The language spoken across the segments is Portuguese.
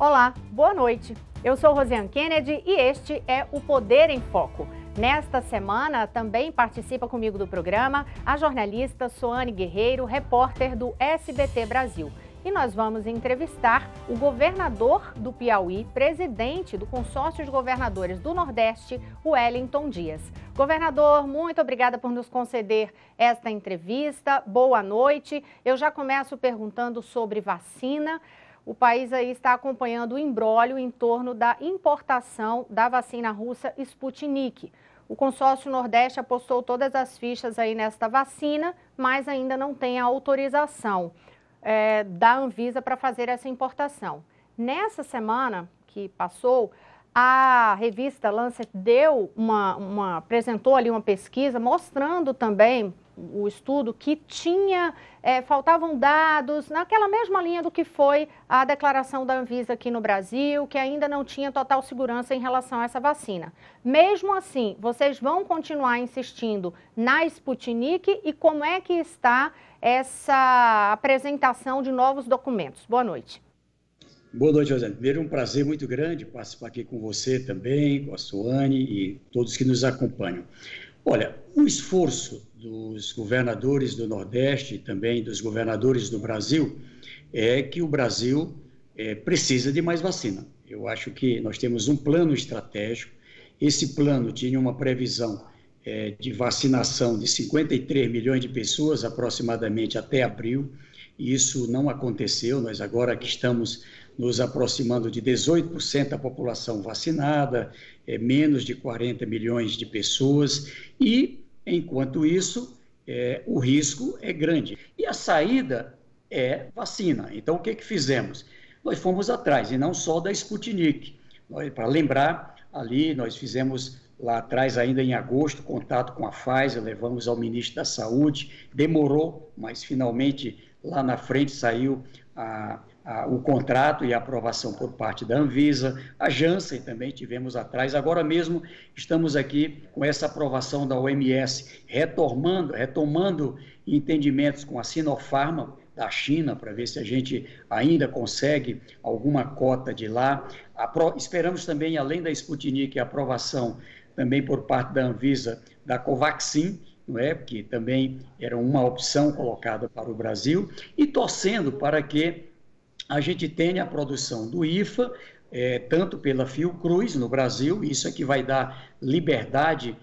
Olá, boa noite. Eu sou Rosiane Kennedy e este é o Poder em Foco. Nesta semana também participa comigo do programa a jornalista Soane Guerreiro, repórter do SBT Brasil. E nós vamos entrevistar o governador do Piauí, presidente do Consórcio de Governadores do Nordeste, Wellington Dias. Governador, muito obrigada por nos conceder esta entrevista. Boa noite. Eu já começo perguntando sobre vacina. O país aí está acompanhando o imbróglio em torno da importação da vacina russa Sputnik. O consórcio Nordeste apostou todas as fichas aí nesta vacina, mas ainda não tem a autorização da Anvisa para fazer essa importação. Nessa semana que passou, a revista Lancet apresentou ali uma pesquisa mostrando também o estudo que faltavam dados naquela mesma linha do que foi a declaração da Anvisa aqui no Brasil, que ainda não tinha total segurança em relação a essa vacina. Mesmo assim, vocês vão continuar insistindo na Sputnik e como é que está essa apresentação de novos documentos? Boa noite. Boa noite, Rosane. Primeiro, um prazer muito grande participar aqui com você também, com a Soane e todos que nos acompanham. Olha, o esforço dos governadores do Nordeste e também dos governadores do Brasil é que o Brasil precisa de mais vacina. Eu acho que nós temos um plano estratégico. Esse plano tinha uma previsão de vacinação de 53 milhões de pessoas aproximadamente até abril, e isso não aconteceu. Nós agora que estamos nos aproximando de 18% da população vacinada, menos de 40 milhões de pessoas, e, enquanto isso, o risco é grande. E a saída é vacina. Então, o que fizemos? Nós fomos atrás, e não só da Sputnik. Para lembrar, ali nós fizemos lá atrás, ainda em agosto, contato com a Pfizer, levamos ao ministro da Saúde, demorou, mas finalmente lá na frente saiu o contrato e a aprovação por parte da Anvisa. A Janssen também tivemos atrás. Agora mesmo estamos aqui com essa aprovação da OMS, retomando entendimentos com a Sinopharm da China, para ver se a gente ainda consegue alguma cota de lá. Esperamos também, além da Sputnik, a aprovação também por parte da Anvisa da Covaxin, que também era uma opção colocada para o Brasil, e torcendo para que a gente tenha a produção do IFA, tanto pela Fiocruz no Brasil, isso é que vai dar liberdade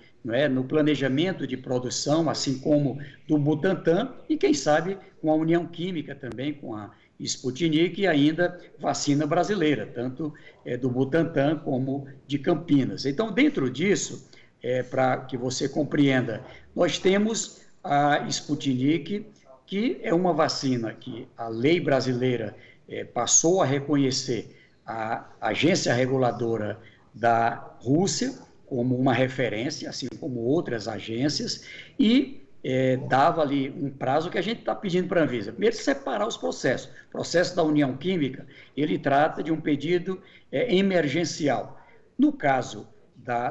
no planejamento de produção, assim como do Butantan, e quem sabe com a União Química também, com a Sputnik, e ainda vacina brasileira, tanto do Butantan como de Campinas. Então, dentro disso, para que você compreenda, nós temos a Sputnik, que é uma vacina que a lei brasileira passou a reconhecer a agência reguladora da Rússia como uma referência, assim como outras agências, e dava ali um prazo que a gente está pedindo para a Anvisa. Primeiro, separar os processos. O processo da União Química, ele trata de um pedido emergencial. No caso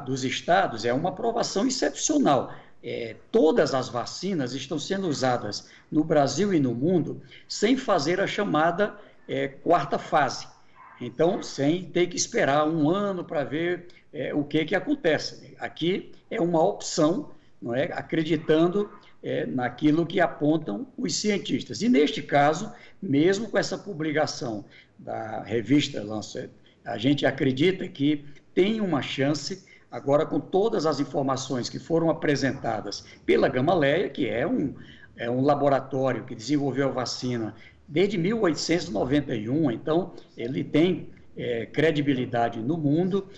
dos estados, é uma aprovação excepcional. Todas as vacinas estão sendo usadas no Brasil e no mundo sem fazer a chamada quarta fase. Então, sem ter que esperar um ano para ver o que acontece. Aqui é uma opção, acreditando naquilo que apontam os cientistas. E, neste caso, mesmo com essa publicação da revista Lancet, a gente acredita que tem uma chance, agora com todas as informações que foram apresentadas pela Gamaleya, que é um laboratório que desenvolveu a vacina desde 1891, então ele tem credibilidade no mundo.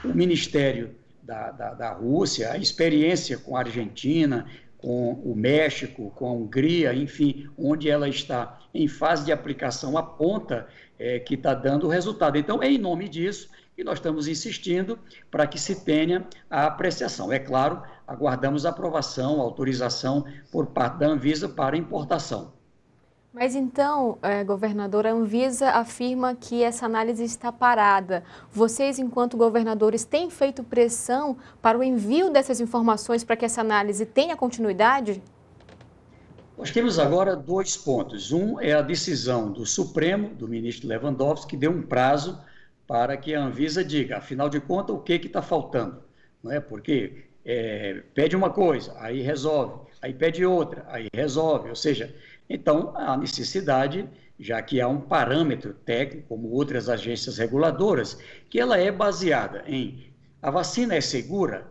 O Ministério da Rússia, a experiência com a Argentina, com o México, com a Hungria, enfim, onde ela está em fase de aplicação, aponta que está dando resultado. Então, é em nome disso que nós estamos insistindo para que se tenha a apreciação. É claro, aguardamos a aprovação, a autorização por parte da Anvisa para importação. Mas então, governador, a Anvisa afirma que essa análise está parada. Vocês, enquanto governadores, têm feito pressão para o envio dessas informações para que essa análise tenha continuidade? Nós temos agora 2 pontos. Um é a decisão do Supremo, do ministro Lewandowski, que deu um prazo para que a Anvisa diga, afinal de contas, o que está faltando. Não é? Porque pede uma coisa, aí resolve, aí pede outra, aí resolve. Ou seja, então há necessidade, já que há um parâmetro técnico, como outras agências reguladoras, que ela é baseada em a vacina é segura,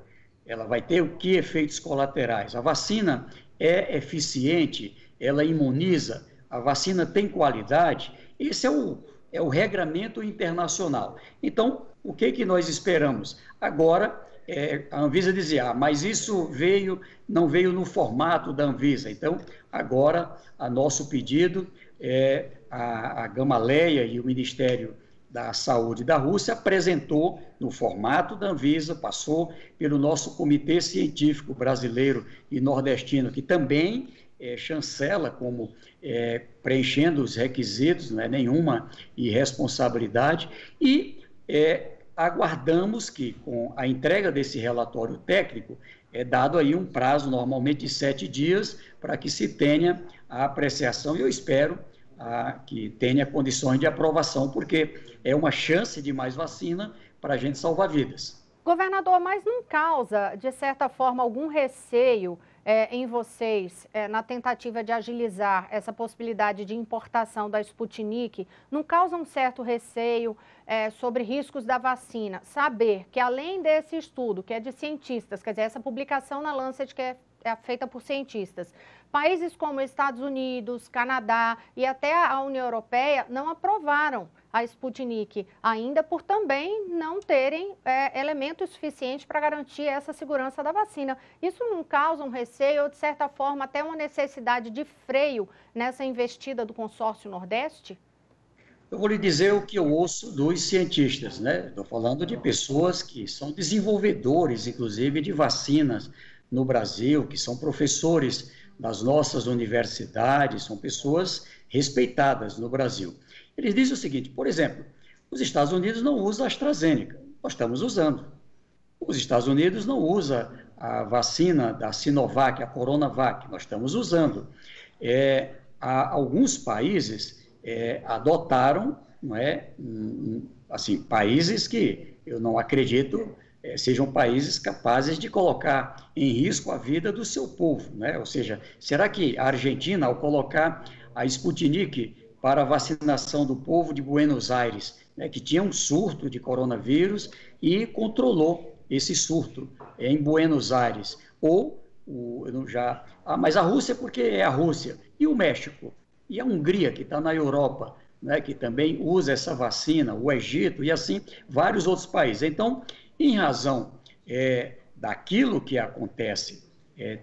ela vai ter o que efeitos colaterais? A vacina é eficiente, ela imuniza, a vacina tem qualidade. Esse é o regramento internacional. Então, o que nós esperamos? Agora, a Anvisa dizia, mas isso não veio no formato da Anvisa. Então, agora, nosso pedido a Gamaleya e o Ministério da Saúde da Rússia apresentou no formato da Anvisa, passou pelo nosso Comitê Científico Brasileiro e Nordestino, que também chancela como preenchendo os requisitos, não é nenhuma irresponsabilidade, e aguardamos que, com a entrega desse relatório técnico, é dado aí um prazo, normalmente de 7 dias, para que se tenha a apreciação, e eu espero que tenha condições de aprovação, porque é uma chance de mais vacina para a gente salvar vidas. Governador, mas não causa, de certa forma, algum receio em vocês, na tentativa de agilizar essa possibilidade de importação da Sputnik? Não causa um certo receio sobre riscos da vacina? Saber que, além desse estudo, que é de cientistas, quer dizer, essa publicação na Lancet que é feita por cientistas, países como Estados Unidos, Canadá e até a União Europeia não aprovaram a Sputnik, ainda por também não terem elementos suficientes para garantir essa segurança da vacina. Isso não causa um receio ou, de certa forma, até uma necessidade de freio nessa investida do consórcio Nordeste? Eu vou lhe dizer o que eu ouço dos cientistas, né? Estou falando de pessoas que são desenvolvedores, inclusive, de vacinas no Brasil, que são professores das nossas universidades, são pessoas respeitadas no Brasil. Eles dizem o seguinte, por exemplo, os Estados Unidos não usam a AstraZeneca, nós estamos usando. Os Estados Unidos não usam a vacina da Sinovac, a Coronavac, nós estamos usando. Alguns países adotaram, não é, assim, países que eu não acredito sejam países capazes de colocar em risco a vida do seu povo, né? Ou seja, será que a Argentina, ao colocar a Sputnik para a vacinação do povo de Buenos Aires, né, que tinha um surto de coronavírus e controlou esse surto em Buenos Aires, mas a Rússia porque é a Rússia, e o México, e a Hungria, que está na Europa, né, que também usa essa vacina, o Egito e assim vários outros países. Então, em razão daquilo que acontece,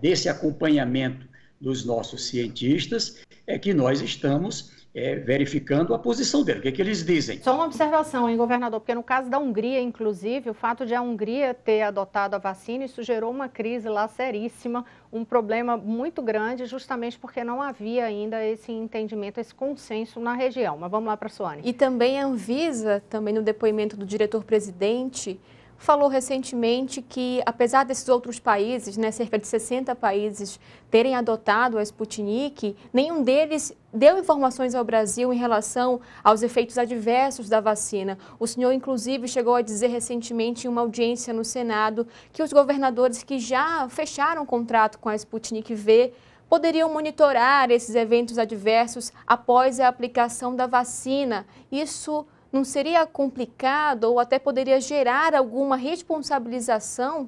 desse acompanhamento dos nossos cientistas, é que nós estamos verificando a posição dele. O que é que eles dizem? Só uma observação, hein, governador, porque no caso da Hungria, inclusive, o fato de a Hungria ter adotado a vacina, isso gerou uma crise lá seríssima, um problema muito grande, justamente porque não havia ainda esse entendimento, esse consenso na região. Mas vamos lá para a Soane. E também a Anvisa, também no depoimento do diretor-presidente, falou recentemente que, apesar desses outros países, né, cerca de 60 países, terem adotado a Sputnik, nenhum deles deu informações ao Brasil em relação aos efeitos adversos da vacina. O senhor, inclusive, chegou a dizer recentemente em uma audiência no Senado que os governadores que já fecharam contrato com a Sputnik V poderiam monitorar esses eventos adversos após a aplicação da vacina. Isso não seria complicado ou até poderia gerar alguma responsabilização?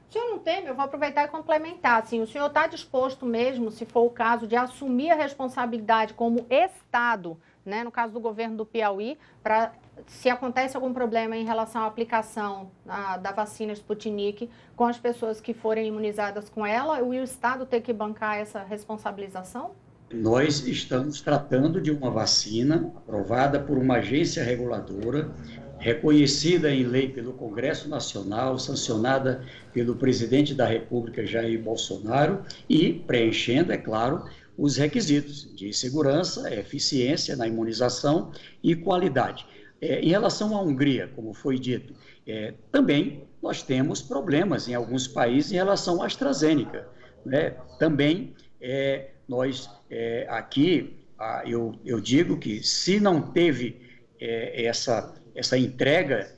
O senhor não teme? Eu vou aproveitar e complementar. Assim, o senhor está disposto mesmo, se for o caso, de assumir a responsabilidade como Estado, né, no caso do governo do Piauí, para, se acontece algum problema em relação à aplicação da vacina Sputnik com as pessoas que forem imunizadas com ela, e o Estado ter que bancar essa responsabilização? Nós estamos tratando de uma vacina aprovada por uma agência reguladora, reconhecida em lei pelo Congresso Nacional, sancionada pelo presidente da República, Jair Bolsonaro, e preenchendo, é claro, os requisitos de segurança, eficiência na imunização e qualidade. Em relação à Hungria, como foi dito, também nós temos problemas em alguns países em relação à AstraZeneca, né? Também aqui, eu digo que se não teve essa entrega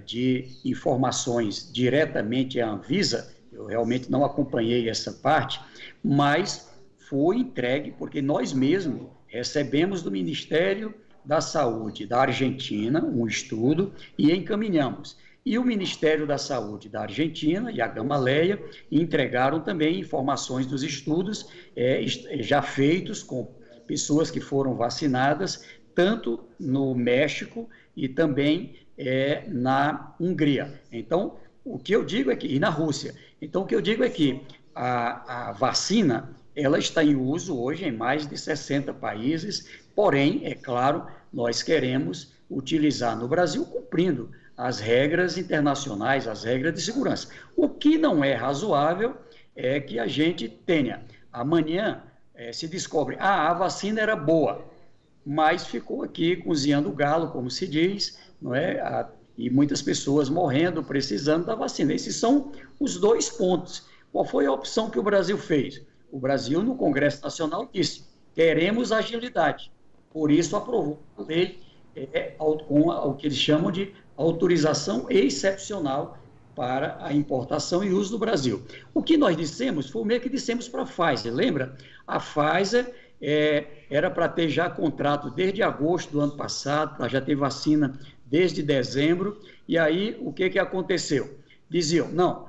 de informações diretamente à Anvisa, eu realmente não acompanhei essa parte, mas foi entregue porque nós mesmos recebemos do Ministério da Saúde da Argentina um estudo e encaminhamos. E o Ministério da Saúde da Argentina e a Gamaleya entregaram também informações dos estudos já feitos com pessoas que foram vacinadas, tanto no México e também na Hungria. Então, o que eu digo é que, e na Rússia, então o que eu digo é que a vacina, ela está em uso hoje em mais de 60 países, porém, é claro, nós queremos utilizar no Brasil cumprindo as regras internacionais, as regras de segurança. O que não é razoável é que a gente tenha, amanhã se descobre, a vacina era boa, mas ficou aqui cozinhando galo, como se diz, não é? E muitas pessoas morrendo, precisando da vacina. Esses são os dois pontos. Qual foi a opção que o Brasil fez? O Brasil, no Congresso Nacional, disse, queremos agilidade. Por isso, aprovou a lei com o que eles chamam de autorização excepcional para a importação e uso no Brasil. O que nós dissemos foi o mesmo que dissemos para a Pfizer. Lembra? A Pfizer era para ter já contrato desde agosto do ano passado, para já ter vacina desde dezembro, e aí o que aconteceu? Diziam, não,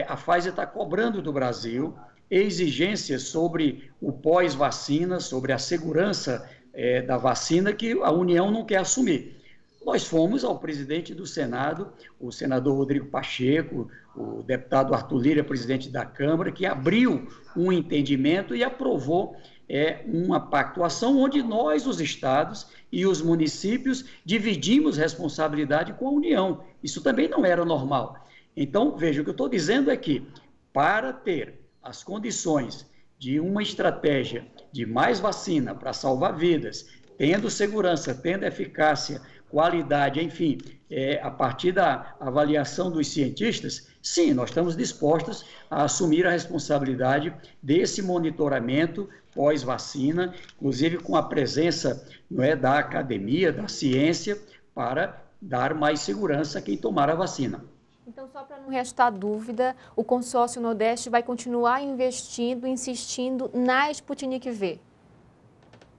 a Pfizer está cobrando do Brasil exigências sobre o pós-vacina, sobre a segurança da vacina que a União não quer assumir. Nós fomos ao presidente do Senado, o senador Rodrigo Pacheco, o deputado Arthur Lira, presidente da Câmara, que abriu um entendimento e aprovou uma pactuação onde nós, os estados e os municípios, dividimos responsabilidade com a União. Isso também não era normal. Então, veja, o que eu estou dizendo é que, para ter as condições de uma estratégia de mais vacina para salvar vidas, tendo segurança, tendo eficácia, qualidade, enfim, a partir da avaliação dos cientistas, sim, nós estamos dispostos a assumir a responsabilidade desse monitoramento pós-vacina, inclusive com a presença da academia, da ciência, para dar mais segurança a quem tomar a vacina. Então, só para não restar dúvida, o consórcio Nordeste vai continuar investindo, insistindo na Sputnik V?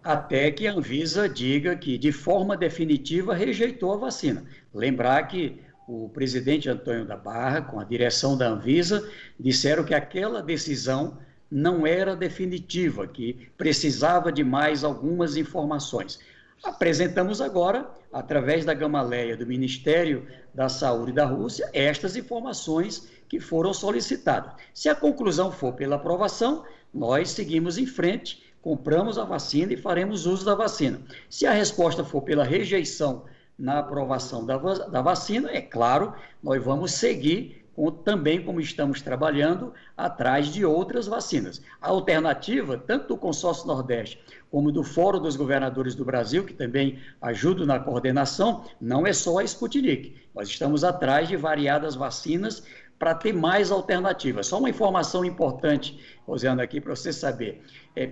Até que a Anvisa diga que, de forma definitiva, rejeitou a vacina. Lembrar que o presidente Antônio da Barra, com a direção da Anvisa, disseram que aquela decisão não era definitiva, que precisava de mais algumas informações. Apresentamos agora, através da Gamaleya, do Ministério da Saúde da Rússia, estas informações que foram solicitadas. Se a conclusão for pela aprovação, nós seguimos em frente, compramos a vacina e faremos uso da vacina. Se a resposta for pela rejeição na aprovação da vacina, é claro, nós vamos seguir também como estamos trabalhando atrás de outras vacinas. A alternativa, tanto do Consórcio Nordeste como do Fórum dos Governadores do Brasil, que também ajuda na coordenação, não é só a Sputnik. Nós estamos atrás de variadas vacinas para ter mais alternativas. Só uma informação importante, Rosiana, aqui para você saber.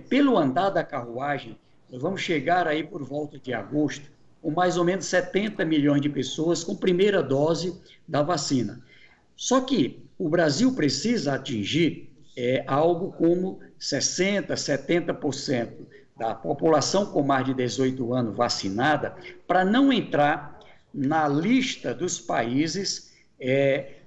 Pelo andar da carruagem, nós vamos chegar aí por volta de agosto, com mais ou menos 70 milhões de pessoas com primeira dose da vacina. Só que o Brasil precisa atingir algo como 60%, 70% da população com mais de 18 anos vacinada para não entrar na lista dos países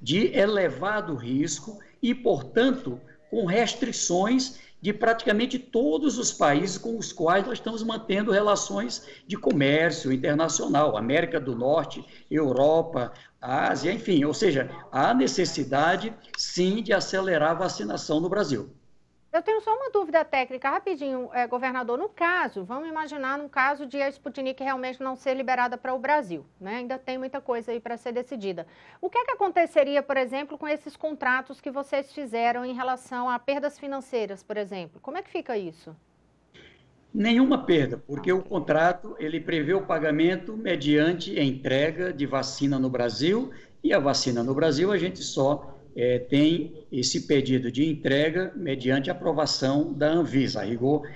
de elevado risco e, portanto, com restrições de praticamente todos os países com os quais nós estamos mantendo relações de comércio internacional, América do Norte, Europa, Ásia, enfim, ou seja, há necessidade, sim, de acelerar a vacinação no Brasil. Eu tenho só uma dúvida técnica, rapidinho, governador. No caso, vamos imaginar no caso de a Sputnik realmente não ser liberada para o Brasil, né? Ainda tem muita coisa aí para ser decidida. O que aconteceria, por exemplo, com esses contratos que vocês fizeram em relação a perdas financeiras, por exemplo? Como é que fica isso? Nenhuma perda, porque o contrato ele prevê o pagamento mediante a entrega de vacina no Brasil, e a vacina no Brasil a gente só tem esse pedido de entrega mediante aprovação da Anvisa. A rigor,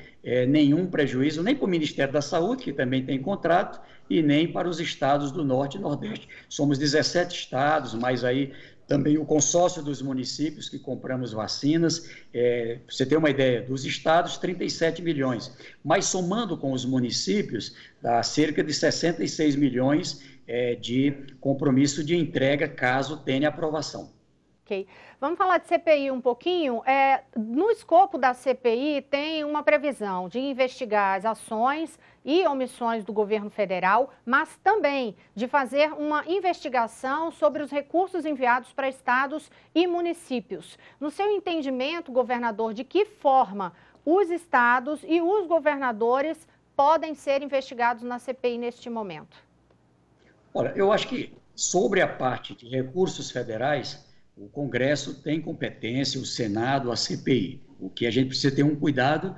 nenhum prejuízo, nem para o Ministério da Saúde, que também tem contrato, e nem para os estados do Norte e Nordeste. Somos 17 estados, mas aí também o consórcio dos municípios que compramos vacinas. Para você ter uma ideia, dos estados, 37 milhões. Mas somando com os municípios, dá cerca de 66 milhões de compromisso de entrega, caso tenha aprovação. Ok. Vamos falar de CPI um pouquinho. No escopo da CPI tem uma previsão de investigar as ações e omissões do governo federal, mas também de fazer uma investigação sobre os recursos enviados para estados e municípios. No seu entendimento, governador, de que forma os estados e os governadores podem ser investigados na CPI neste momento? Olha, eu acho que sobre a parte de recursos federais, o Congresso tem competência, o Senado, a CPI. O que a gente precisa ter um cuidado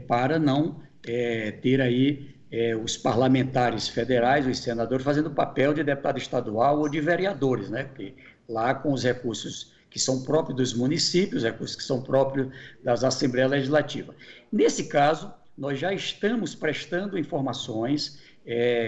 para não ter aí os parlamentares federais, os senadores, fazendo papel de deputado estadual ou de vereadores, né? Porque lá com os recursos que são próprios dos municípios, recursos que são próprios das Assembleias Legislativas. Nesse caso, nós já estamos prestando informações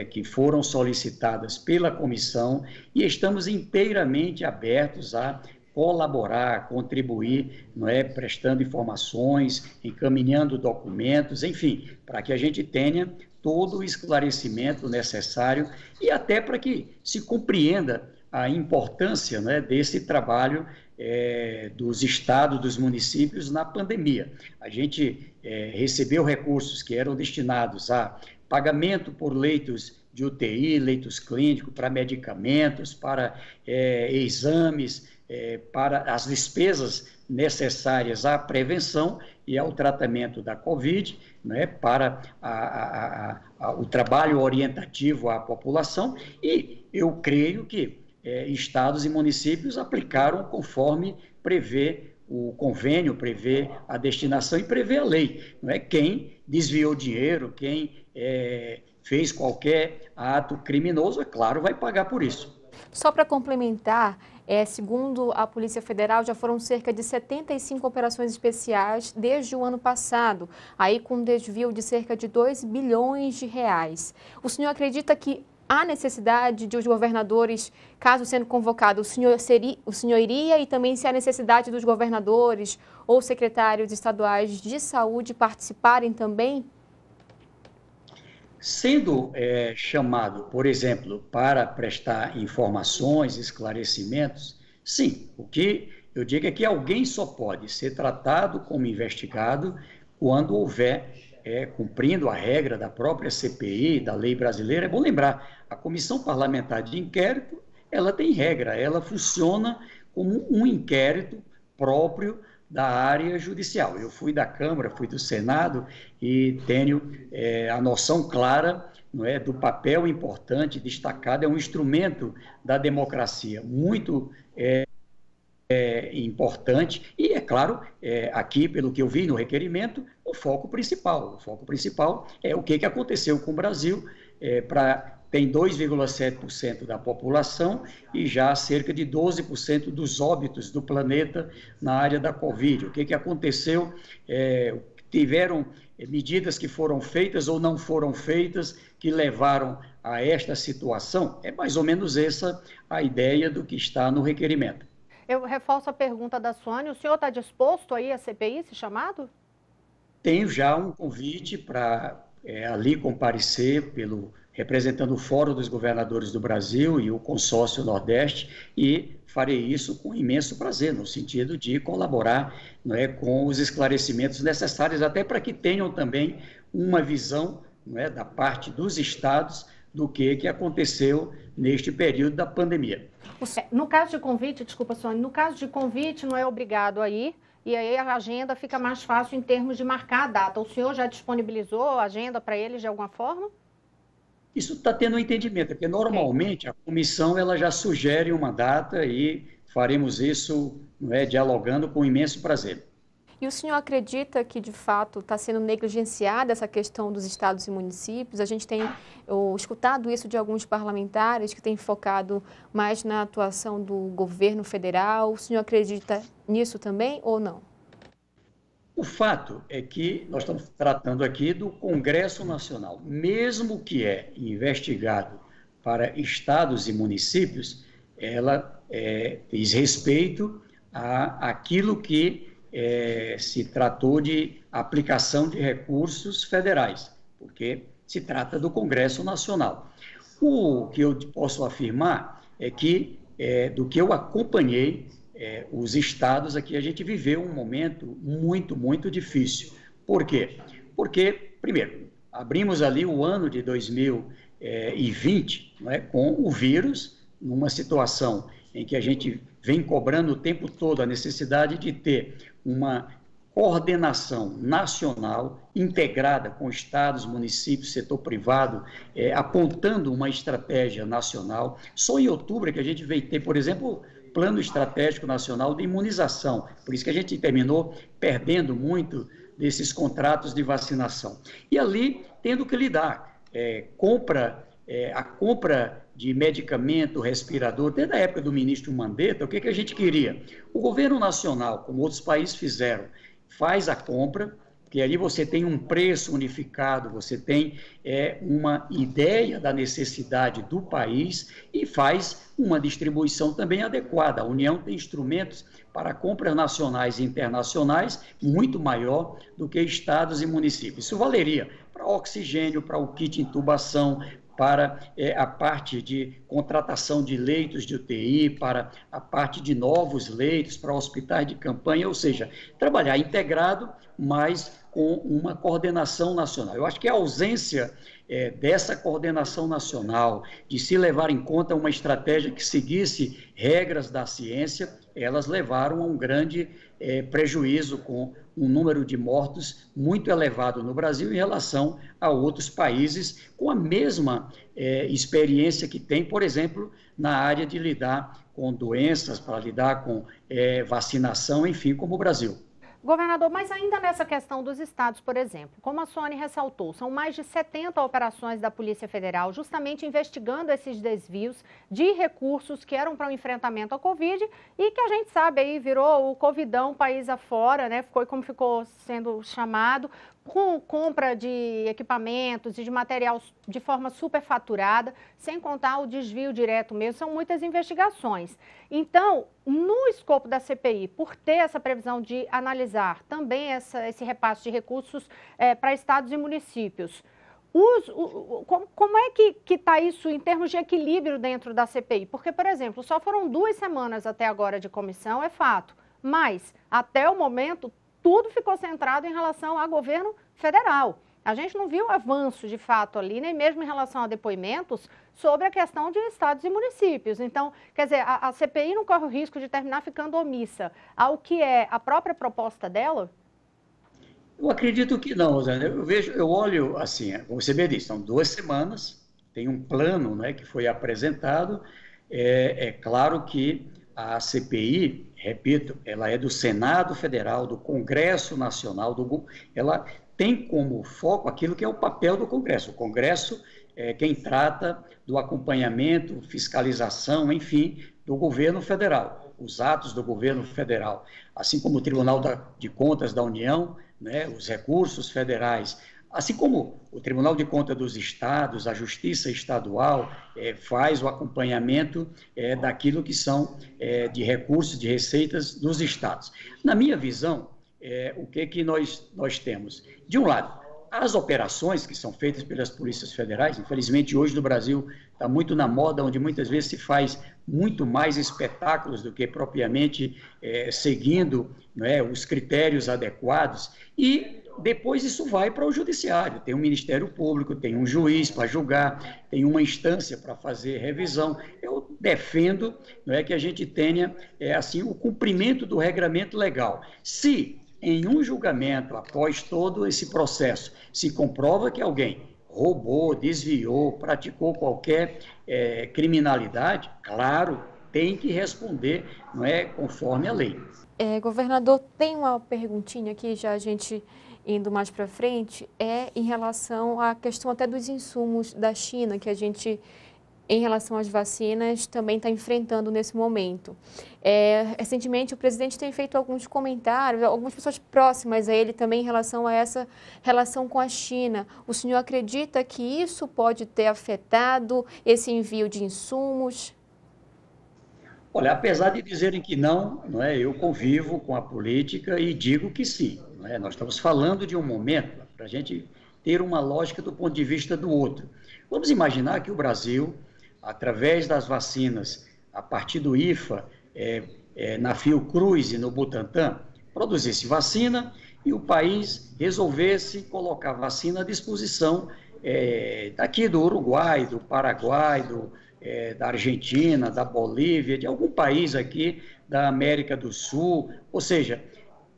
que foram solicitadas pela comissão e estamos inteiramente abertos a colaborar, contribuir, prestando informações, encaminhando documentos, enfim, para que a gente tenha todo o esclarecimento necessário e até para que se compreenda a importância desse trabalho dos estados, dos municípios na pandemia. A gente recebeu recursos que eram destinados a pagamento por leitos de UTI, leitos clínicos, para medicamentos, para exames, para as despesas necessárias à prevenção e ao tratamento da Covid, para o trabalho orientativo à população, e eu creio que estados e municípios aplicaram conforme prevê o convênio, prevê a destinação e prevê a lei. Quem desviou dinheiro, quem fez qualquer ato criminoso, é claro, vai pagar por isso. Só para complementar, segundo a Polícia Federal, já foram cerca de 75 operações especiais desde o ano passado, aí com um desvio de cerca de 2 bilhões de reais. O senhor acredita que há necessidade de os governadores, caso sendo convocado, o senhor iria, e também se há necessidade dos governadores ou secretários estaduais de saúde participarem também? Sendo chamado, por exemplo, para prestar informações, esclarecimentos, sim, o que eu digo é que alguém só pode ser tratado como investigado quando houver, cumprindo a regra da própria CPI, da lei brasileira. É bom lembrar, a Comissão Parlamentar de Inquérito, ela tem regra, ela funciona como um inquérito próprio da área judicial. Eu fui da Câmara, fui do Senado e tenho a noção clara do papel importante, destacado, é um instrumento da democracia muito importante e, é claro, aqui, pelo que eu vi no requerimento, o foco principal é o que aconteceu com o Brasil, tem 2,7% da população e já cerca de 12% dos óbitos do planeta na área da Covid. O que aconteceu? Tiveram medidas que foram feitas ou não foram feitas que levaram a esta situação? É mais ou menos essa a ideia do que está no requerimento. Eu reforço a pergunta da Suane. O senhor está disposto aí a CPI, se chamado? Tenho já um convite para ali comparecer representando o Fórum dos Governadores do Brasil e o Consórcio Nordeste, e farei isso com imenso prazer, no sentido de colaborar com os esclarecimentos necessários, até para que tenham também uma visão da parte dos estados do que aconteceu neste período da pandemia. No caso de convite, desculpa, Sônia, no caso de convite não é obrigado a ir, e aí a agenda fica mais fácil em termos de marcar a data. O senhor já disponibilizou a agenda para eles de alguma forma? Isso está tendo um entendimento, porque normalmente a comissão ela já sugere uma data e faremos isso dialogando com imenso prazer. E o senhor acredita que, de fato, está sendo negligenciada essa questão dos estados e municípios? A gente tem escutado isso de alguns parlamentares que têm focado mais na atuação do governo federal. O senhor acredita nisso também ou não? O fato é que nós estamos tratando aqui do Congresso Nacional. Mesmo que é investigado para estados e municípios, ela diz respeito àquilo que se tratou de aplicação de recursos federais, porque se trata do Congresso Nacional. O que eu posso afirmar é que, do que eu acompanhei, os estados aqui, a gente viveu um momento muito, muito difícil. Por quê? Porque, primeiro, abrimos ali o ano de 2020, né, com o vírus, numa situação em que a gente vem cobrando o tempo todo a necessidade de ter uma coordenação nacional integrada com estados, municípios, setor privado, apontando uma estratégia nacional. Só em outubro é que a gente veio ter, por exemplo, Plano Estratégico Nacional de Imunização. Por isso que a gente terminou perdendo muito desses contratos de vacinação. E ali, tendo que lidar, a compra de medicamento, respirador, desde a época do ministro Mandetta, o que a gente queria? O governo nacional, como outros países fizeram, faz a compra, que ali você tem um preço unificado, você tem uma ideia da necessidade do país e faz uma distribuição também adequada. A União tem instrumentos para compras nacionais e internacionais muito maior do que estados e municípios. Isso valeria para oxigênio, para o kit intubação, para a parte de contratação de leitos de UTI, para a parte de novos leitos, para hospitais de campanha, ou seja, trabalhar integrado, mas com uma coordenação nacional. Eu acho que a ausência dessa coordenação nacional, de se levar em conta uma estratégia que seguisse regras da ciência, elas levaram a um grande prejuízo, com um número de mortos muito elevado no Brasil em relação a outros países com a mesma experiência que tem, por exemplo, na área de lidar com doenças, para lidar com vacinação, enfim, como o Brasil. Governador, mas ainda nessa questão dos estados, por exemplo, como a Suane ressaltou, são mais de 70 operações da Polícia Federal justamente investigando esses desvios de recursos que eram para o enfrentamento à Covid e que a gente sabe aí virou o Covidão país afora, né? Foi como ficou sendo chamado, com compra de equipamentos e de material de forma superfaturada, sem contar o desvio direto mesmo, são muitas investigações. Então, no escopo da CPI, por ter essa previsão de analisar também esse repasse de recursos para estados e municípios, como é que está isso em termos de equilíbrio dentro da CPI? Porque, por exemplo, só foram 2 semanas até agora de comissão, é fato, mas até o momento tudo ficou centrado em relação ao governo federal. A gente não viu avanço de fato ali, nem mesmo em relação a depoimentos sobre a questão de estados e municípios. Então, quer dizer, a CPI não corre o risco de terminar ficando omissa ao que é a própria proposta dela? Eu acredito que não, Rosana. Eu olho assim, como você bem disse, são 2 semanas, tem um plano, né, que foi apresentado. É claro que a CPI, repito, ela é do Senado Federal, do Congresso Nacional, ela tem como foco aquilo que é o papel do Congresso. O Congresso é quem trata do acompanhamento, fiscalização, enfim, do governo federal, os atos do governo federal, assim como o Tribunal de Contas da União, né, os recursos federais, assim como o Tribunal de Contas dos Estados, a Justiça Estadual faz o acompanhamento daquilo que são de recursos, de receitas dos estados. Na minha visão, o que nós temos? De um lado, as operações que são feitas pelas polícias federais, infelizmente hoje no Brasil está muito na moda, onde muitas vezes se faz muito mais espetáculos do que propriamente seguindo, né, os critérios adequados, e depois isso vai para o judiciário, tem um Ministério Público, tem um juiz para julgar, tem uma instância para fazer revisão. Eu defendo, não é, que a gente tenha assim, o cumprimento do regramento legal. Se em um julgamento, após todo esse processo, se comprova que alguém roubou, desviou, praticou qualquer criminalidade, claro, tem que responder, não é, conforme a lei. Governador, tem uma perguntinha aqui, já a gente indo mais para frente, em relação à questão até dos insumos da China, que a gente, em relação às vacinas, também está enfrentando nesse momento. Recentemente, o presidente tem feito alguns comentários, algumas pessoas próximas a ele também em relação a essa relação com a China. O senhor acredita que isso pode ter afetado esse envio de insumos? Olha, apesar de dizerem que não, eu convivo com a política e digo que sim. Nós estamos falando de um momento para a gente ter uma lógica do ponto de vista do outro. Vamos imaginar que o Brasil, através das vacinas, a partir do IFA, na Fiocruz e no Butantan, produzisse vacina e o país resolvesse colocar vacina à disposição daqui do Uruguai, do Paraguai, da Argentina, da Bolívia, de algum país aqui da América do Sul, ou seja,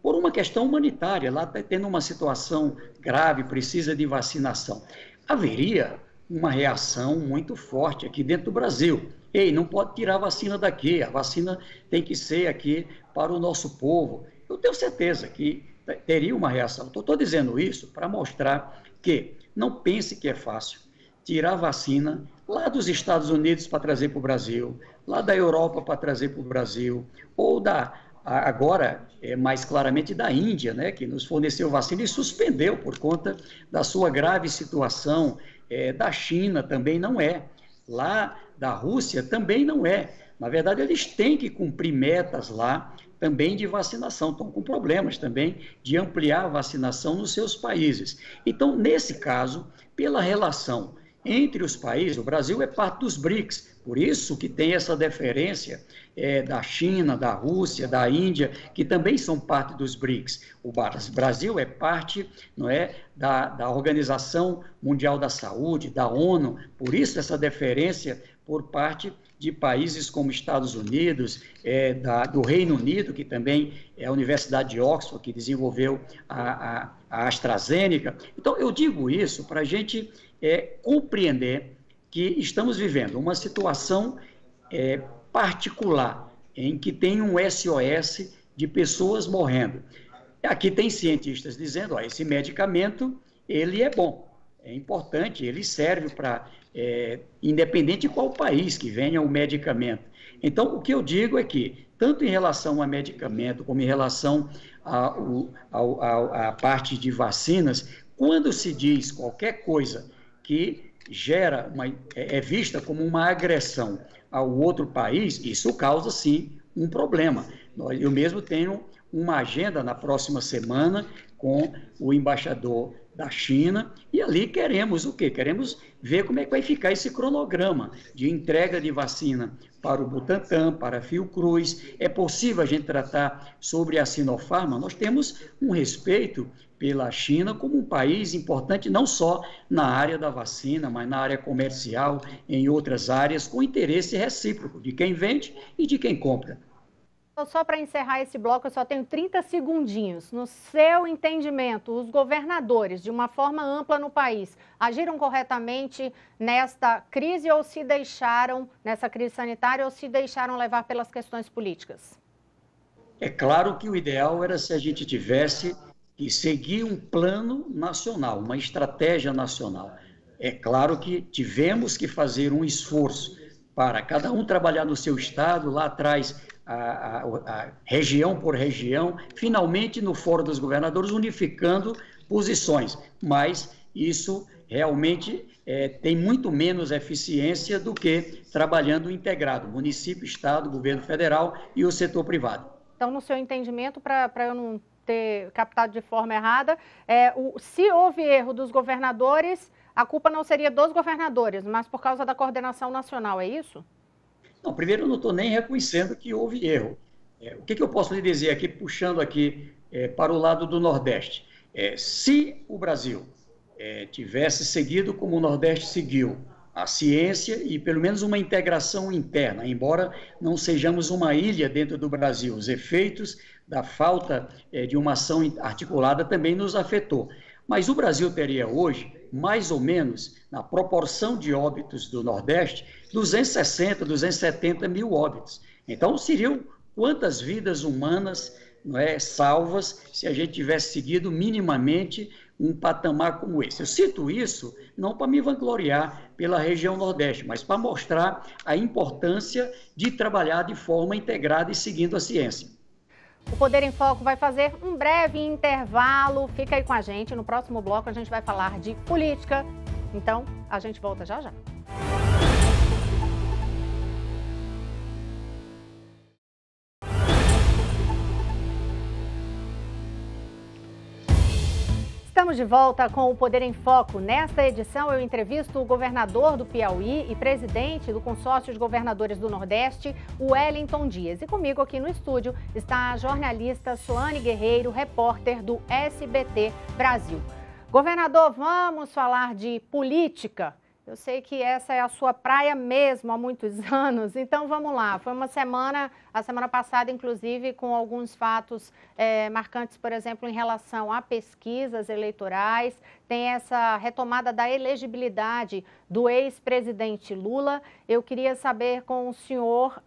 por uma questão humanitária, lá está tendo uma situação grave, precisa de vacinação. Haveria uma reação muito forte aqui dentro do Brasil. Ei, não pode tirar a vacina daqui, a vacina tem que ser aqui para o nosso povo. Eu tenho certeza que teria uma reação. Estou dizendo isso para mostrar que não pense que é fácil tirar a vacina lá dos Estados Unidos para trazer para o Brasil, lá da Europa para trazer para o Brasil, ou agora, mais claramente, da Índia, que nos forneceu vacina e suspendeu por conta da sua grave situação. Da China também não é. Lá da Rússia também não é. Na verdade, eles têm que cumprir metas lá também de vacinação. Estão com problemas também de ampliar a vacinação nos seus países. Então, nesse caso, pela relação entre os países, o Brasil é parte dos BRICS, por isso que tem essa deferência da China, da Rússia, da Índia, que também são parte dos BRICS. O Brasil é parte da Organização Mundial da Saúde, da ONU, por isso essa deferência por parte de países como Estados Unidos, do Reino Unido, que também é a Universidade de Oxford, que desenvolveu a AstraZeneca. Então, eu digo isso para a gente compreender que estamos vivendo uma situação particular, em que tem um SOS de pessoas morrendo. Aqui tem cientistas dizendo, esse medicamento, ele é bom, é importante, ele serve para, independente de qual país que venha o medicamento. Então, o que eu digo é que, tanto em relação a medicamento, como em relação à parte de vacinas, quando se diz qualquer coisa que é vista como uma agressão ao outro país, isso causa, sim, um problema. Eu mesmo tenho uma agenda na próxima semana com o embaixador da China e ali queremos o quê? Queremos ver como é que vai ficar esse cronograma de entrega de vacina para o Butantan, para a Fiocruz. É possível a gente tratar sobre a Sinopharm? Nós temos um respeito pela China como um país importante não só na área da vacina, mas na área comercial, em outras áreas, com interesse recíproco de quem vende e de quem compra. Só para encerrar esse bloco, eu só tenho 30 segundinhos. No seu entendimento, os governadores, de uma forma ampla no país, agiram corretamente nesta crise ou se deixaram, nessa crise sanitária, ou se deixaram levar pelas questões políticas? É claro que o ideal era se a gente tivesse que seguir um plano nacional, uma estratégia nacional. É claro que tivemos que fazer um esforço para cada um trabalhar no seu estado, lá atrás, a região por região, finalmente no Fórum dos Governadores, unificando posições, mas isso realmente tem muito menos eficiência do que trabalhando integrado, município, estado, governo federal e o setor privado. Então, no seu entendimento, para eu não ter captado de forma errada, se houve erro dos governadores, a culpa não seria dos governadores, mas por causa da coordenação nacional, é isso? Não, primeiro eu não estou nem reconhecendo que houve erro. O que eu posso lhe dizer aqui, puxando aqui para o lado do Nordeste? Se o Brasil tivesse seguido como o Nordeste seguiu, a ciência e pelo menos uma integração interna, embora não sejamos uma ilha dentro do Brasil, os efeitos da falta de uma ação articulada também nos afetou. Mas o Brasil teria hoje, mais ou menos, na proporção de óbitos do Nordeste, 260, 270 mil óbitos. Então, seriam quantas vidas humanas não é, salvas se a gente tivesse seguido minimamente um patamar como esse. Eu cito isso não para me vangloriar pela região Nordeste, mas para mostrar a importância de trabalhar de forma integrada e seguindo a ciência. O Poder em Foco vai fazer um breve intervalo. Fica aí com a gente. No próximo bloco a gente vai falar de política. Então, a gente volta já já. Estamos de volta com o Poder em Foco. Nesta edição, eu entrevisto o governador do Piauí e presidente do Consórcio de Governadores do Nordeste, o Wellington Dias. E comigo aqui no estúdio está a jornalista Soane Guerreiro, repórter do SBT Brasil. Governador, vamos falar de política? Eu sei que essa é a sua praia mesmo há muitos anos, então vamos lá. Foi uma semana, a semana passada, inclusive, com alguns fatos marcantes, por exemplo, em relação a pesquisas eleitorais. Tem essa retomada da elegibilidade do ex-presidente Lula. Eu queria saber com o senhor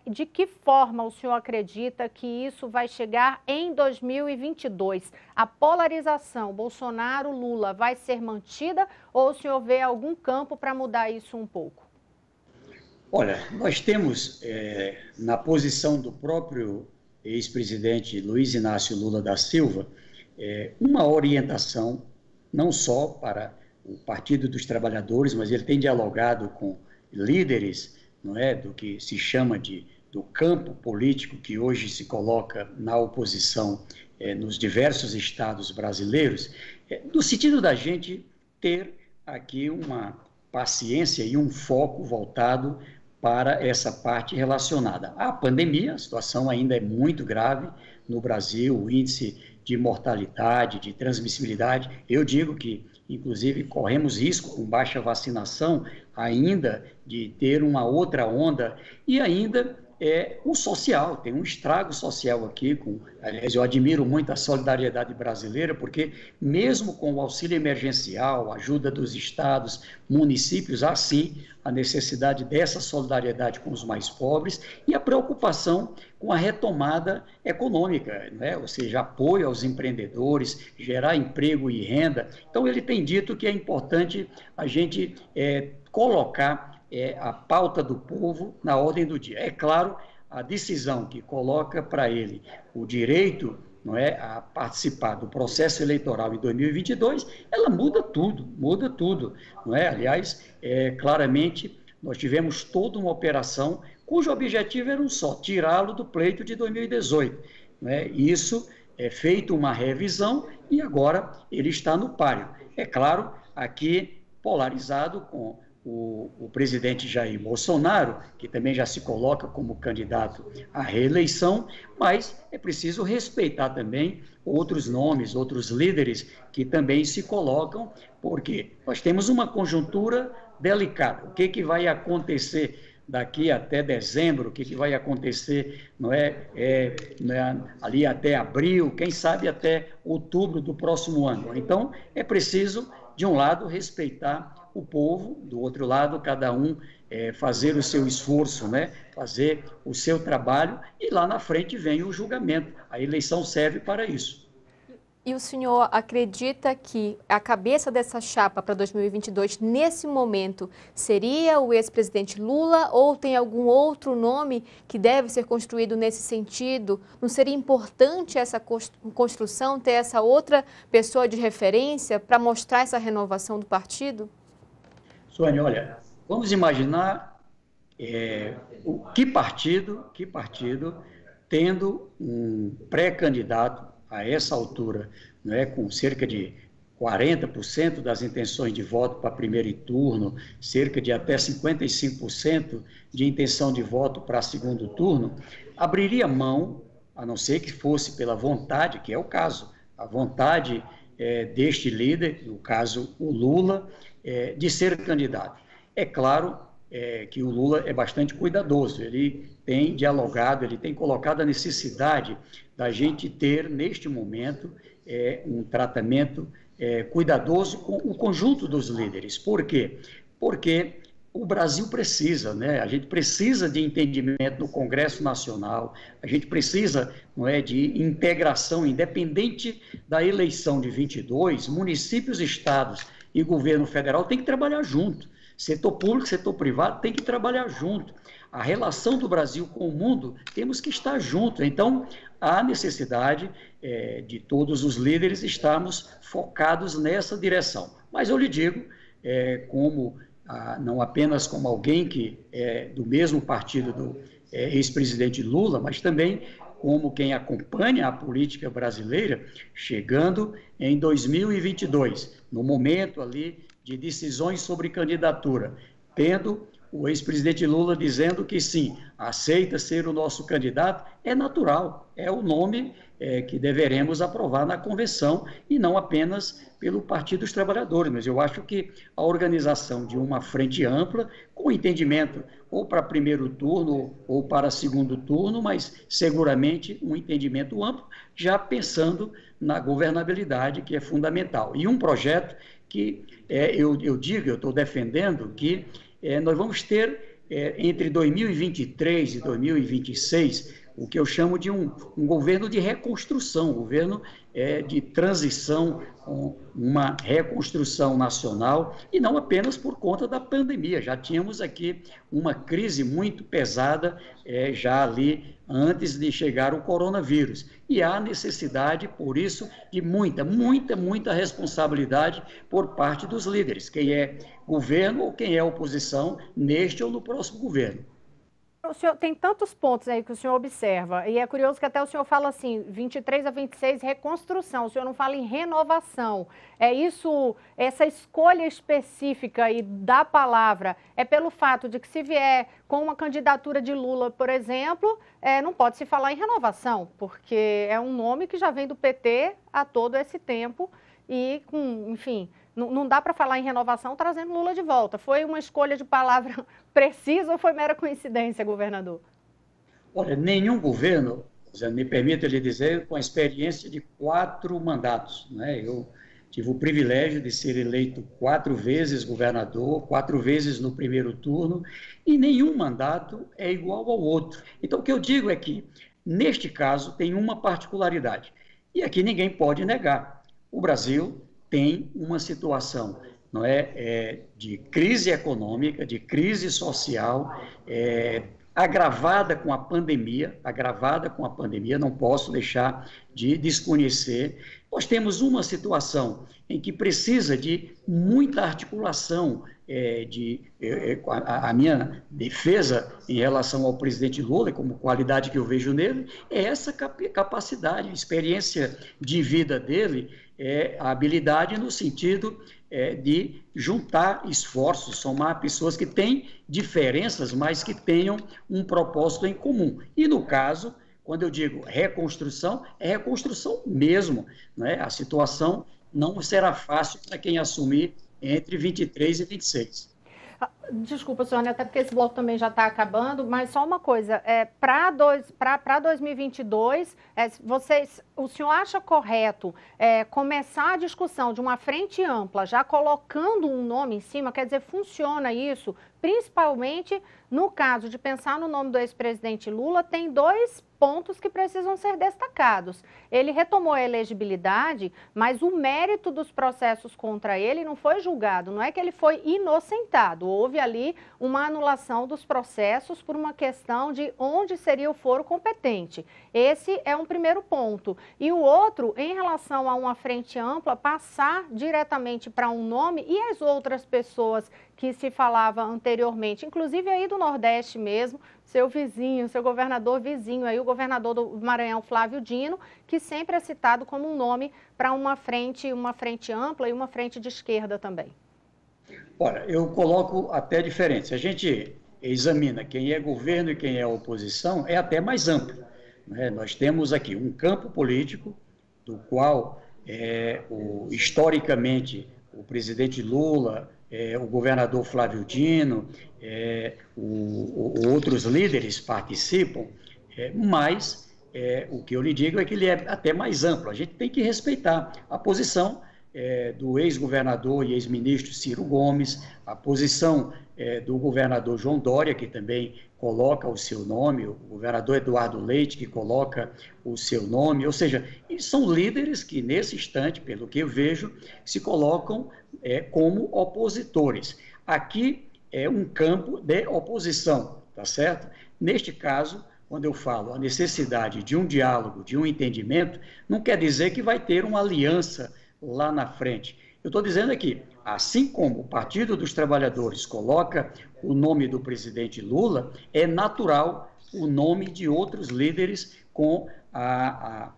de que forma o senhor acredita que isso vai chegar em 2022. A polarização Bolsonaro-Lula vai ser mantida ou o senhor vê algum campo para mudar isso um pouco? Olha, nós temos na posição do próprio ex-presidente Luiz Inácio Lula da Silva uma orientação não só para o Partido dos Trabalhadores, mas ele tem dialogado com líderes, não é, do que se chama do campo político que hoje se coloca na oposição nos diversos estados brasileiros, no sentido da gente ter aqui uma paciência e um foco voltado para essa parte relacionada à pandemia. A situação ainda é muito grave no Brasil, o índice de mortalidade, de transmissibilidade. Eu digo que, inclusive, corremos risco com baixa vacinação ainda de ter uma outra onda e ainda o social, tem um estrago social aqui, aliás, eu admiro muito a solidariedade brasileira, porque mesmo com o auxílio emergencial, a ajuda dos estados, municípios, há sim a necessidade dessa solidariedade com os mais pobres e a preocupação com a retomada econômica, né? Ou seja, apoio aos empreendedores, gerar emprego e renda. Então, ele tem dito que é importante a gente colocar a pauta do povo na ordem do dia. É claro, a decisão que coloca para ele o direito, não é, a participar do processo eleitoral em 2022, ela muda tudo, não é? Aliás, claramente, nós tivemos toda uma operação cujo objetivo era um só, tirá-lo do pleito de 2018. Não é? Isso é feito uma revisão e agora ele está no páreo. É claro, aqui polarizado com o presidente Jair Bolsonaro, que também já se coloca como candidato à reeleição, mas é preciso respeitar também outros nomes, outros líderes que também se colocam, porque nós temos uma conjuntura delicada. O que vai acontecer daqui até dezembro, o que vai acontecer ali até abril, quem sabe até outubro do próximo ano. Então, é preciso, de um lado, respeitar o povo, do outro lado, cada um fazer o seu esforço, né? Fazer o seu trabalho, e lá na frente vem o julgamento. A eleição serve para isso. E o senhor acredita que a cabeça dessa chapa para 2022, nesse momento, seria o ex-presidente Lula, ou tem algum outro nome que deve ser construído nesse sentido? Não seria importante essa construção, ter essa outra pessoa de referência para mostrar essa renovação do partido? Soane, olha, vamos imaginar que partido, tendo um pré-candidato a essa altura, não é, com cerca de 40% das intenções de voto para primeiro turno, cerca de até 55% de intenção de voto para segundo turno, abriria mão, a não ser que fosse pela vontade, que é o caso, a vontade deste líder, no caso o Lula, de ser candidato. É claro que o Lula é bastante cuidadoso, ele tem dialogado, ele tem colocado a necessidade da gente ter, neste momento, um tratamento cuidadoso com o conjunto dos líderes. Por quê? Porque o Brasil precisa, né? A gente precisa de entendimento no Congresso Nacional, a gente precisa, não é, de integração, independente da eleição de 22, municípios, estados e governo federal têm que trabalhar junto. Setor público, setor privado tem que trabalhar junto. A relação do Brasil com o mundo, temos que estar juntos. Então, há necessidade de todos os líderes estarmos focados nessa direção. Mas eu lhe digo, não apenas como alguém que é do mesmo partido do ex-presidente Lula, mas também como quem acompanha a política brasileira, chegando em 2022, no momento ali de decisões sobre candidatura, tendo o ex-presidente Lula dizendo que sim, aceita ser o nosso candidato, é natural, é o nome que deveremos aprovar na convenção e não apenas pelo Partido dos Trabalhadores, mas eu acho que a organização de uma frente ampla, com entendimento ou para primeiro turno ou para segundo turno, mas seguramente um entendimento amplo, já pensando na governabilidade, que é fundamental. E um projeto que eu estou defendendo que nós vamos ter, entre 2023 e 2026, o que eu chamo de um governo de reconstrução, um governo de transição, uma reconstrução nacional, e não apenas por conta da pandemia. Já tínhamos aqui uma crise muito pesada, já ali antes de chegar o coronavírus. E há necessidade, por isso, de muita responsabilidade por parte dos líderes, quem é governo ou quem é oposição, neste ou no próximo governo. O senhor tem tantos pontos aí que o senhor observa, e é curioso que até o senhor fala assim, 23 a 26, reconstrução, o senhor não fala em renovação. É isso, essa escolha específica aí da palavra, é pelo fato de que se vier com uma candidatura de Lula, por exemplo, não pode se falar em renovação, porque é um nome que já vem do PT há todo esse tempo e, enfim... Não dá para falar em renovação trazendo Lula de volta. Foi uma escolha de palavra precisa ou foi mera coincidência, governador? Olha, nenhum governo, me permita lhe dizer, com a experiência de 4 mandatos, né? Eu tive o privilégio de ser eleito 4 vezes governador, 4 vezes no primeiro turno, e nenhum mandato é igual ao outro. Então, o que eu digo é que, neste caso, tem uma particularidade, e aqui ninguém pode negar. O Brasil tem uma situação, não é, de crise econômica, de crise social, agravada com a pandemia, não posso deixar de desconhecer. Nós temos uma situação em que precisa de muita articulação, a minha defesa em relação ao presidente Lula, como qualidade que eu vejo nele, é essa capacidade, a experiência de vida dele, a habilidade no sentido de juntar esforços, somar pessoas que têm diferenças, mas que tenham um propósito em comum. E no caso, quando eu digo reconstrução, é reconstrução mesmo, né? A situação não será fácil para quem assumir entre 23 e 26. Desculpa, Sônia, até porque esse bloco também já está acabando, mas só uma coisa, para 2022, o senhor acha correto começar a discussão de uma frente ampla, já colocando um nome em cima, quer dizer, funciona isso, principalmente no caso de pensar no nome do ex-presidente Lula, tem 2 pontos que precisam ser destacados. Ele retomou a elegibilidade, mas o mérito dos processos contra ele não foi julgado, não é que ele foi inocentado, houve ali uma anulação dos processos por uma questão de onde seria o foro competente. Esse é um primeiro ponto. E o outro, em relação a uma frente ampla, passar diretamente para um nome e as outras pessoas que se falava anteriormente, inclusive aí do Nordeste mesmo, seu vizinho, seu governador vizinho, aí o governador do Maranhão, Flávio Dino, que sempre é citado como um nome para uma frente ampla e uma frente de esquerda também. Olha, eu coloco até diferente. Se a gente examina quem é governo e quem é oposição, é até mais amplo, né? Nós temos aqui um campo político do qual, historicamente, o presidente Lula, o governador Flávio Dino, outros líderes participam, mas o que eu lhe digo é que ele é até mais amplo. A gente tem que respeitar a posição do ex-governador e ex-ministro Ciro Gomes, a posição do governador João Dória, que também coloca o seu nome, o governador Eduardo Leite, que coloca o seu nome, ou seja, são líderes que, nesse instante, pelo que eu vejo, se colocam como opositores. Aqui é um campo de oposição, tá certo? Neste caso, quando eu falo a necessidade de um diálogo, de um entendimento, não quer dizer que vai ter uma aliança lá na frente. Eu estou dizendo aqui, assim como o Partido dos Trabalhadores coloca o nome do presidente Lula, é natural o nome de outros líderes com a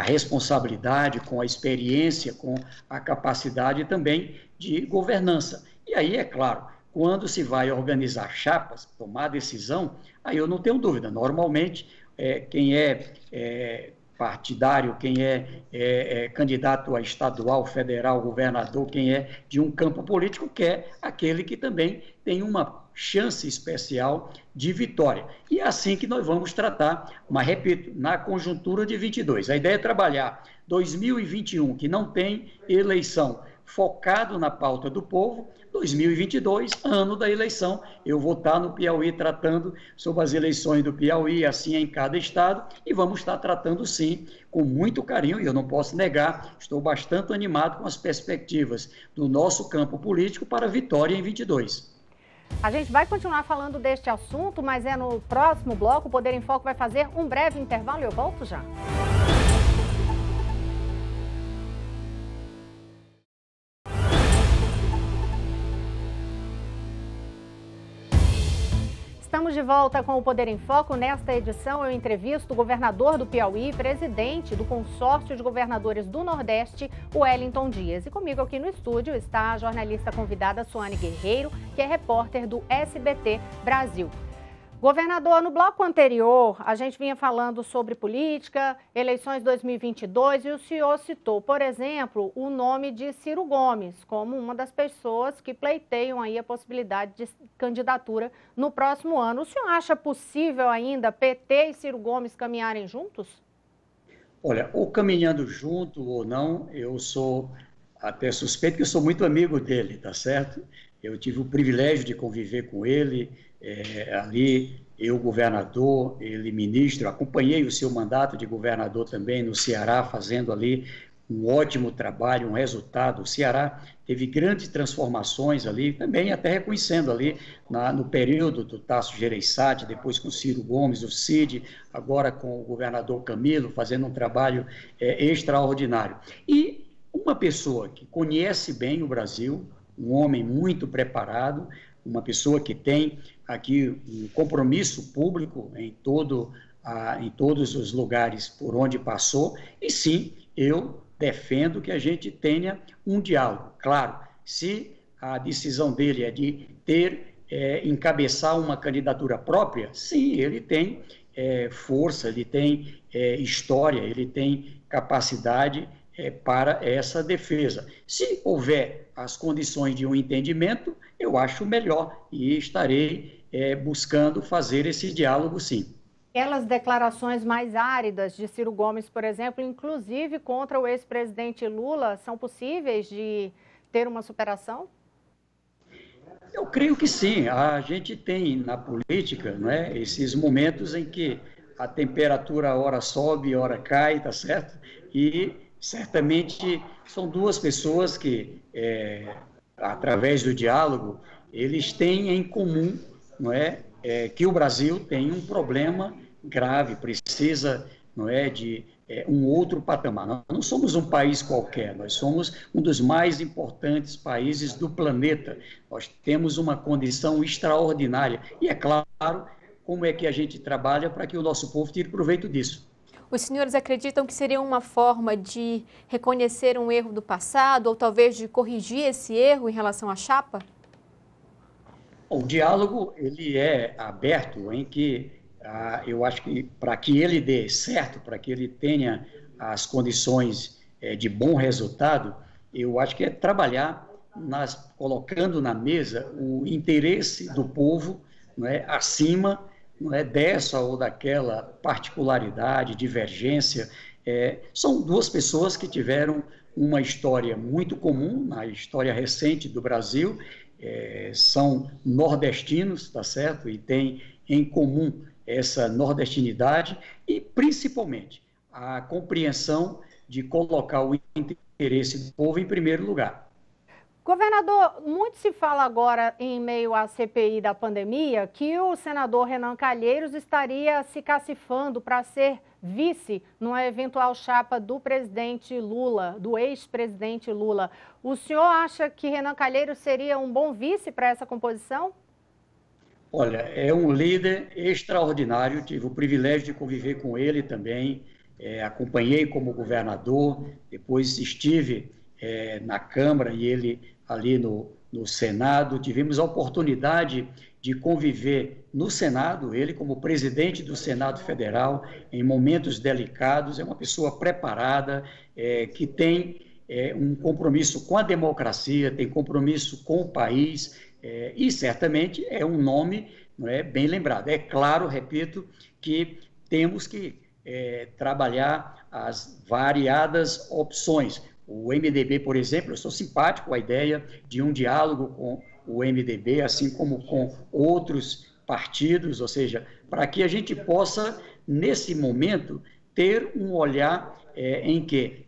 responsabilidade, com a experiência, com a capacidade também de governança. E aí, é claro, quando se vai organizar chapas, tomar decisão, aí eu não tenho dúvida. Normalmente, quem é partidário, quem é candidato a estadual, federal, governador, quem é de um campo político, quer aquele que também tem uma chance especial de vitória. E é assim que nós vamos tratar, mas repito, na conjuntura de 22. A ideia é trabalhar 2021, que não tem eleição, focado na pauta do povo. 2022, ano da eleição, eu vou estar no Piauí tratando sobre as eleições do Piauí, assim em cada estado, e vamos estar tratando sim, com muito carinho, e eu não posso negar, estou bastante animado com as perspectivas do nosso campo político para a vitória em 22. A gente vai continuar falando deste assunto, mas no próximo bloco, o Poder em Foco vai fazer um breve intervalo e eu volto já. Estamos de volta com o Poder em Foco. Nesta edição, eu entrevisto o governador do Piauí, presidente do Consórcio de Governadores do Nordeste, o Wellington Dias. E comigo aqui no estúdio está a jornalista convidada Soane Guerreiro, que é repórter do SBT Brasil. Governador, no bloco anterior, a gente vinha falando sobre política, eleições 2022, e o senhor citou, por exemplo, o nome de Ciro Gomes como uma das pessoas que pleiteiam aí a possibilidade de candidatura no próximo ano. O senhor acha possível ainda PT e Ciro Gomes caminharem juntos? Olha, ou caminhando junto ou não, eu sou até suspeito que eu sou muito amigo dele, tá certo? Eu tive o privilégio de conviver com ele, ali, eu governador, ele ministro, acompanhei o seu mandato de governador também no Ceará, fazendo ali um ótimo trabalho, um resultado. O Ceará teve grandes transformações ali, também até reconhecendo ali no período do Tasso Gereissati, depois com o Ciro Gomes, o Cid, agora com o governador Camilo, fazendo um trabalho extraordinário. E uma pessoa que conhece bem o Brasil, um homem muito preparado, uma pessoa que tem aqui um compromisso público em todos os lugares por onde passou, e sim, eu defendo que a gente tenha um diálogo. Claro, se a decisão dele é de encabeçar uma candidatura própria, sim, ele tem força, ele tem história, ele tem capacidade para essa defesa. Se houver as condições de um entendimento, eu acho melhor e estarei buscando fazer esse diálogo, sim. Aquelas declarações mais áridas de Ciro Gomes, por exemplo, inclusive contra o ex-presidente Lula, são possíveis de ter uma superação? Eu creio que sim. A gente tem na política, né, esses momentos em que a temperatura ora sobe, ora cai, tá certo? E certamente são duas pessoas que, através do diálogo, eles têm em comum, não é, que o Brasil tem um problema grave, precisa, não é, de um outro patamar. Nós não somos um país qualquer, nós somos um dos mais importantes países do planeta. Nós temos uma condição extraordinária e, é claro, como é que a gente trabalha para que o nosso povo tire proveito disso. Os senhores acreditam que seria uma forma de reconhecer um erro do passado ou talvez de corrigir esse erro em relação à chapa? O diálogo ele é aberto em que eu acho que para que ele dê certo, para que ele tenha as condições de bom resultado, eu acho que é trabalhar colocando na mesa o interesse do povo, não é, acima, não é, dessa ou daquela particularidade, divergência. São duas pessoas que tiveram uma história muito comum na história recente do Brasil, são nordestinos, tá certo? E têm em comum essa nordestinidade e, principalmente, a compreensão de colocar o interesse do povo em primeiro lugar. Governador, muito se fala agora, em meio à CPI da pandemia, que o senador Renan Calheiros estaria se cacifando para ser vice numa eventual chapa do presidente Lula, do ex-presidente Lula. O senhor acha que Renan Calheiros seria um bom vice para essa composição? Olha, é um líder extraordinário, tive o privilégio de conviver com ele também, acompanhei como governador, depois estive na Câmara e ele ali no Senado, tivemos a oportunidade de conviver no Senado, ele como presidente do Senado Federal, em momentos delicados, é uma pessoa preparada, que tem um compromisso com a democracia, tem compromisso com o país, e certamente é um nome, não é, bem lembrado. É claro, repito, que temos que trabalhar as variadas opções. O MDB, por exemplo, eu sou simpático à ideia de um diálogo com o MDB, assim como com outros partidos, ou seja, para que a gente possa, nesse momento, ter um olhar em que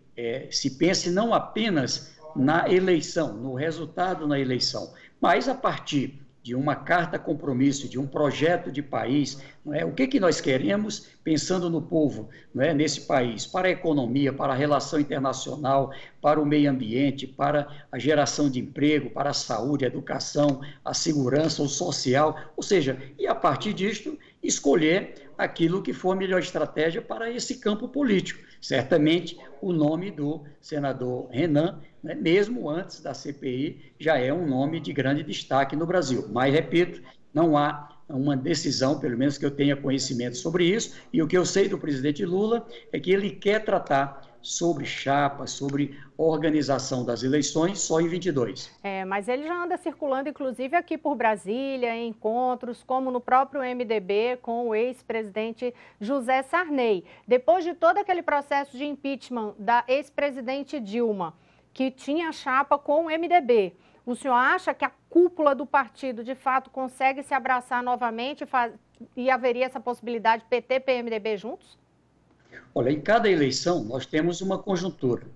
se pense não apenas na eleição, no resultado na eleição, mas a partir de uma carta compromisso, de um projeto de país, não é? O que nós queremos pensando no povo, não é? Nesse país, para a economia, para a relação internacional, para o meio ambiente, para a geração de emprego, para a saúde, a educação, a segurança, o social, ou seja, e a partir disto escolher aquilo que for a melhor estratégia para esse campo político. Certamente o nome do senador Renan, né, mesmo antes da CPI, já é um nome de grande destaque no Brasil. Mas, repito, não há uma decisão, pelo menos que eu tenha conhecimento sobre isso, e o que eu sei do presidente Lula é que ele quer tratar sobre chapa, sobre organização das eleições só em 22. Mas ele já anda circulando, inclusive, aqui por Brasília, em encontros, como no próprio MDB, com o ex-presidente José Sarney. Depois de todo aquele processo de impeachment da ex-presidente Dilma, que tinha chapa com o MDB, o senhor acha que a cúpula do partido, de fato, consegue se abraçar novamente e haveria essa possibilidade PT e PMDB juntos? Olha, em cada eleição nós temos uma conjuntura.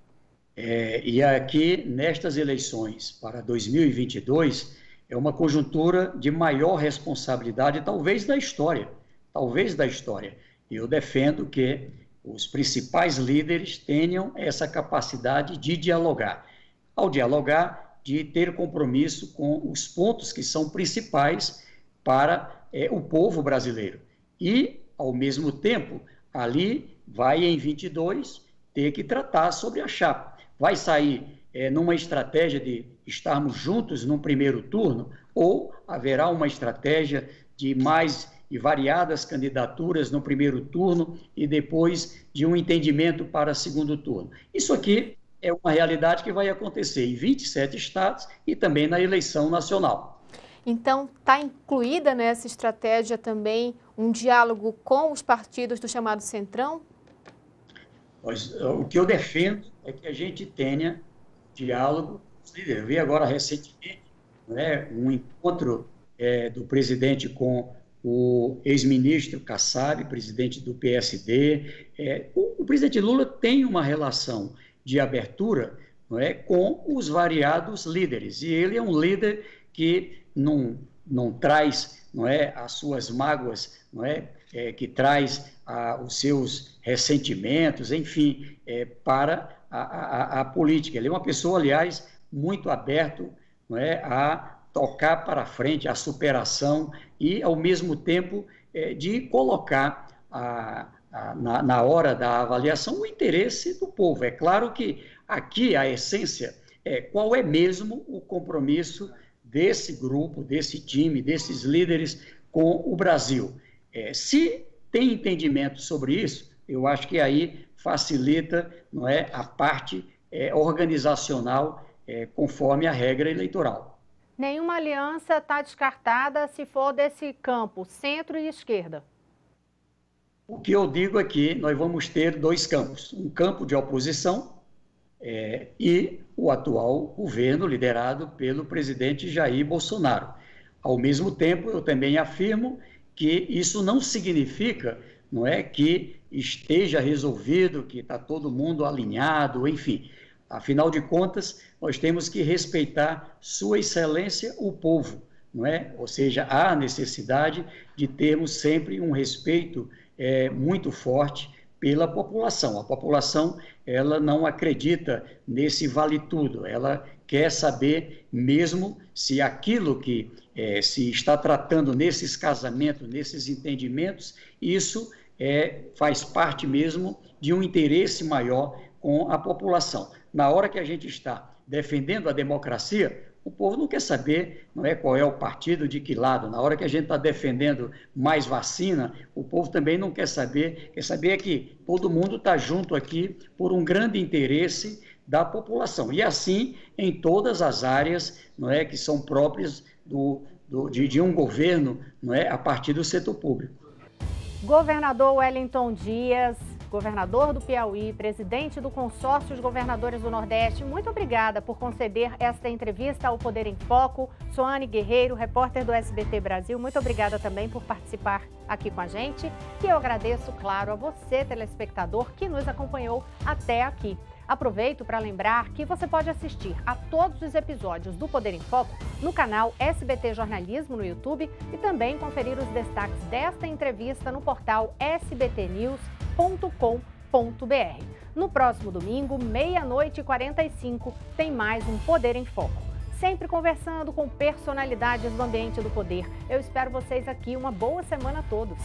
E aqui, nestas eleições para 2022, é uma conjuntura de maior responsabilidade, talvez da história. Eu defendo que os principais líderes tenham essa capacidade de dialogar. Ao dialogar, de ter compromisso com os pontos que são principais para o povo brasileiro. E, ao mesmo tempo, ali vai em 22 ter que tratar sobre a chapa. Vai sair numa estratégia de estarmos juntos num primeiro turno ou haverá uma estratégia de mais e variadas candidaturas no primeiro turno e depois de um entendimento para segundo turno. Isso aqui é uma realidade que vai acontecer em 27 estados e também na eleição nacional. Então, está incluída nessa estratégia também um diálogo com os partidos do chamado Centrão? O que eu defendo é que a gente tenha diálogo. Eu vi agora recentemente, né, um encontro do presidente com o ex-ministro Kassab, presidente do PSD. O presidente Lula tem uma relação de abertura, não é, com os variados líderes. E ele é um líder que não traz, não é, as suas mágoas, não é, que traz os seus ressentimentos, enfim, para a política. Ele é uma pessoa, aliás, muito aberto, não é, a tocar para frente a superação e, ao mesmo tempo, de colocar na hora da avaliação o interesse do povo. É claro que aqui a essência é qual é mesmo o compromisso desse grupo, desse time, desses líderes com o Brasil. Se tem entendimento sobre isso, eu acho que aí facilita, não é, a parte organizacional conforme a regra eleitoral. Nenhuma aliança está descartada se for desse campo, centro e esquerda. O que eu digo é que nós vamos ter dois campos. Um campo de oposição, e o atual governo liderado pelo presidente Jair Bolsonaro. Ao mesmo tempo, eu também afirmo que isso não significa, não é, que esteja resolvido, que está todo mundo alinhado, enfim. Afinal de contas, nós temos que respeitar Sua Excelência, o povo, não é? Ou seja, há necessidade de termos sempre um respeito muito forte pela população. A população, ela não acredita nesse vale tudo, ela quer saber mesmo se aquilo que se está tratando nesses casamentos, nesses entendimentos, isso faz parte mesmo de um interesse maior com a população. Na hora que a gente está defendendo a democracia, o povo não quer saber, não é, qual é o partido, de que lado. Na hora que a gente está defendendo mais vacina, o povo também não quer saber que todo mundo está junto aqui por um grande interesse da população. E assim em todas as áreas, não é, que são próprias de um governo, não é, a partir do setor público. Governador Wellington Dias, governador do Piauí, presidente do Consórcio de Governadores do Nordeste, muito obrigada por conceder esta entrevista ao Poder em Foco. Soane Guerreiro, repórter do SBT Brasil, muito obrigada também por participar aqui com a gente. E eu agradeço, claro, a você, telespectador, que nos acompanhou até aqui. Aproveito para lembrar que você pode assistir a todos os episódios do Poder em Foco no canal SBT Jornalismo no YouTube e também conferir os destaques desta entrevista no portal sbtnews.com.br. No próximo domingo, 00:45, tem mais um Poder em Foco. Sempre conversando com personalidades do ambiente do poder. Eu espero vocês aqui. Uma boa semana a todos.